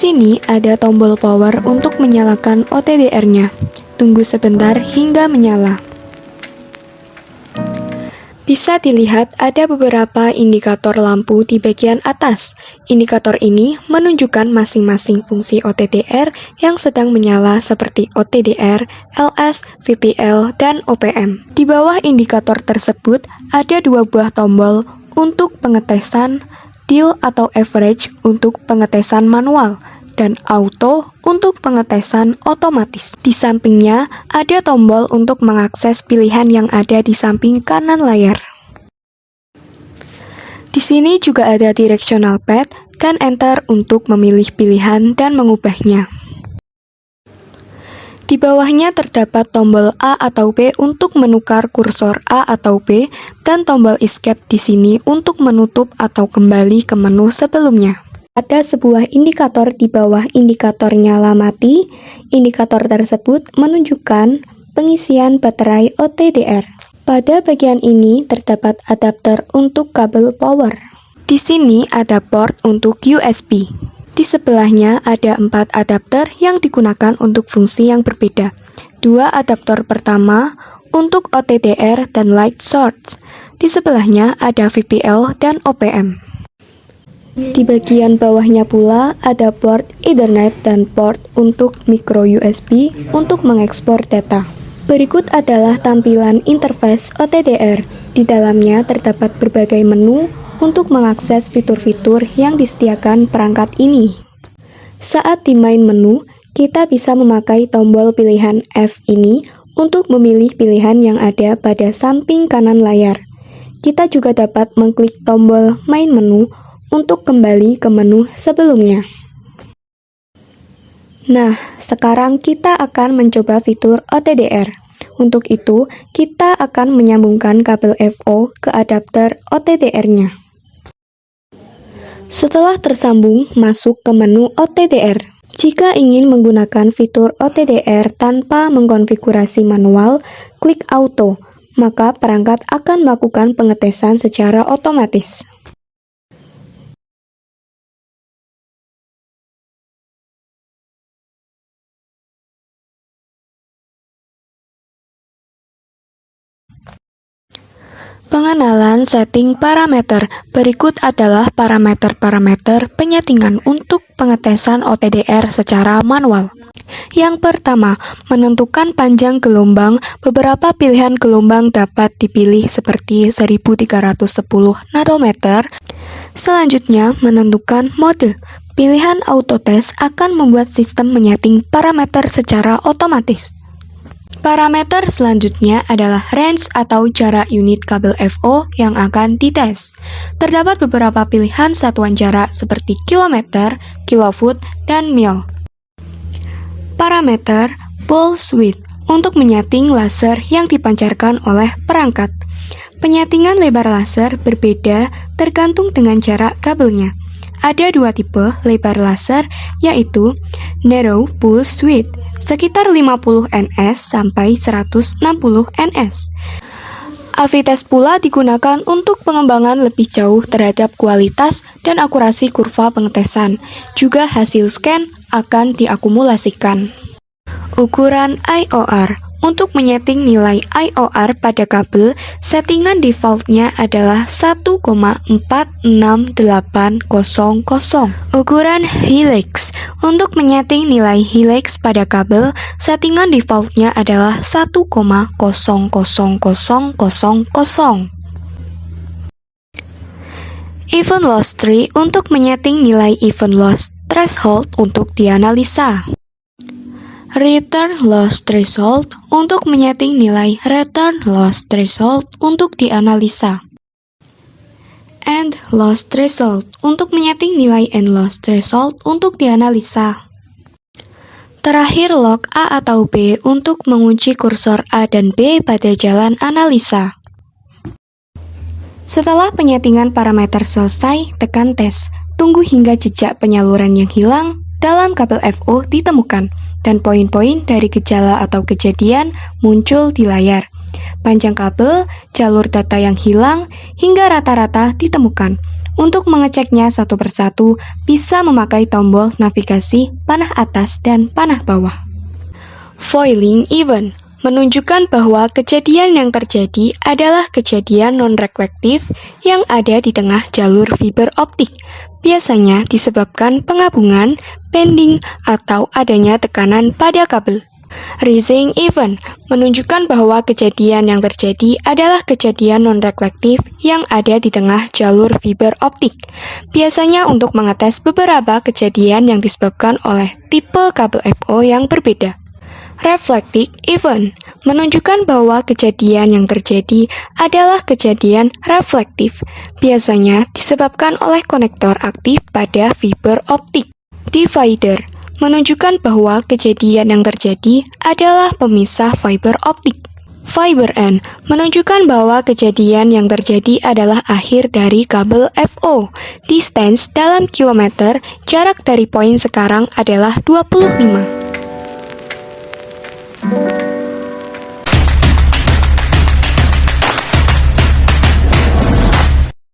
sini ada tombol power untuk menyalakan OTDR-nya. Tunggu sebentar hingga menyala. Bisa dilihat ada beberapa indikator lampu di bagian atas. Indikator ini menunjukkan masing-masing fungsi OTDR yang sedang menyala seperti OTDR, LS, VPL, dan OPM. Di bawah indikator tersebut ada dua buah tombol untuk pengetesan, deal atau average untuk pengetesan manual, dan auto untuk pengetesan otomatis. Di sampingnya ada tombol untuk mengakses pilihan yang ada di samping kanan layar. Di sini juga ada directional pad dan enter untuk memilih pilihan dan mengubahnya. Di bawahnya terdapat tombol A atau B untuk menukar kursor A atau B dan tombol escape di sini untuk menutup atau kembali ke menu sebelumnya. Ada sebuah indikator di bawah indikator nyala mati. Indikator tersebut menunjukkan pengisian baterai OTDR. Pada bagian ini terdapat adapter untuk kabel power. Di sini ada port untuk USB. Di sebelahnya ada 4 adapter yang digunakan untuk fungsi yang berbeda. 2 adapter pertama untuk OTDR dan light source. Di sebelahnya ada VPL dan OPM. Di bagian bawahnya pula ada port Ethernet dan port untuk micro USB untuk mengekspor data. Berikut adalah tampilan interface OTDR. Di dalamnya terdapat berbagai menu untuk mengakses fitur-fitur yang disediakan perangkat ini. Saat di main menu, kita bisa memakai tombol pilihan F ini untuk memilih pilihan yang ada pada samping kanan layar. Kita juga dapat mengklik tombol main menu untuk kembali ke menu sebelumnya. Nah, sekarang kita akan mencoba fitur OTDR. Untuk itu, kita akan menyambungkan kabel FO ke adapter OTDR-nya. Setelah tersambung, masuk ke menu OTDR. Jika ingin menggunakan fitur OTDR tanpa mengkonfigurasi manual, klik Auto, maka perangkat akan melakukan pengetesan secara otomatis. Pengenalan setting parameter. Berikut adalah parameter-parameter penyetingan untuk pengetesan OTDR secara manual. Yang pertama, menentukan panjang gelombang. Beberapa pilihan gelombang dapat dipilih seperti 1310 nanometer. Selanjutnya, menentukan mode. Pilihan autotest akan membuat sistem menyeting parameter secara otomatis. Parameter selanjutnya adalah range atau jarak unit kabel FO yang akan dites. Terdapat beberapa pilihan satuan jarak seperti kilometer, kilofoot, dan mil. Parameter pulse width untuk menyeting laser yang dipancarkan oleh perangkat. Penyetingan lebar laser berbeda tergantung dengan jarak kabelnya. Ada dua tipe lebar laser, yaitu narrow pulse width, sekitar 50 ns sampai 160 ns. AV-test pula digunakan untuk pengembangan lebih jauh terhadap kualitas dan akurasi kurva pengetesan. Juga hasil scan akan diakumulasikan. Ukuran IOR. Untuk menyeting nilai IOR pada kabel, settingan defaultnya adalah 1,46800. Ukuran helix. Untuk menyeting nilai helix pada kabel, settingan defaultnya adalah 1,00000. Event loss tree untuk menyeting nilai event loss threshold untuk dianalisa. Return loss threshold untuk menyeting nilai return loss threshold untuk dianalisa. End loss threshold untuk menyeting nilai end loss threshold untuk dianalisa. Terakhir log A atau B untuk mengunci kursor A dan B pada jalan analisa. Setelah penyetingan parameter selesai, tekan tes. Tunggu hingga jejak penyaluran yang hilang dalam kabel FO ditemukan, dan poin-poin dari gejala atau kejadian muncul di layar. Panjang kabel, jalur data yang hilang, hingga rata-rata ditemukan. Untuk mengeceknya satu persatu, bisa memakai tombol navigasi, panah atas, dan panah bawah. Foiling event menunjukkan bahwa kejadian yang terjadi adalah kejadian non-reflektif yang ada di tengah jalur fiber optik. Biasanya disebabkan penggabungan, bending, atau adanya tekanan pada kabel. Rising event menunjukkan bahwa kejadian yang terjadi adalah kejadian non-reflektif yang ada di tengah jalur fiber optik. Biasanya untuk mengetes beberapa kejadian yang disebabkan oleh tipe kabel FO yang berbeda. Reflecting event menunjukkan bahwa kejadian yang terjadi adalah kejadian reflektif, biasanya disebabkan oleh konektor aktif pada fiber optik. Divider menunjukkan bahwa kejadian yang terjadi adalah pemisah fiber optik. Fiber end menunjukkan bahwa kejadian yang terjadi adalah akhir dari kabel FO. Distance dalam kilometer, jarak dari poin sekarang adalah 25.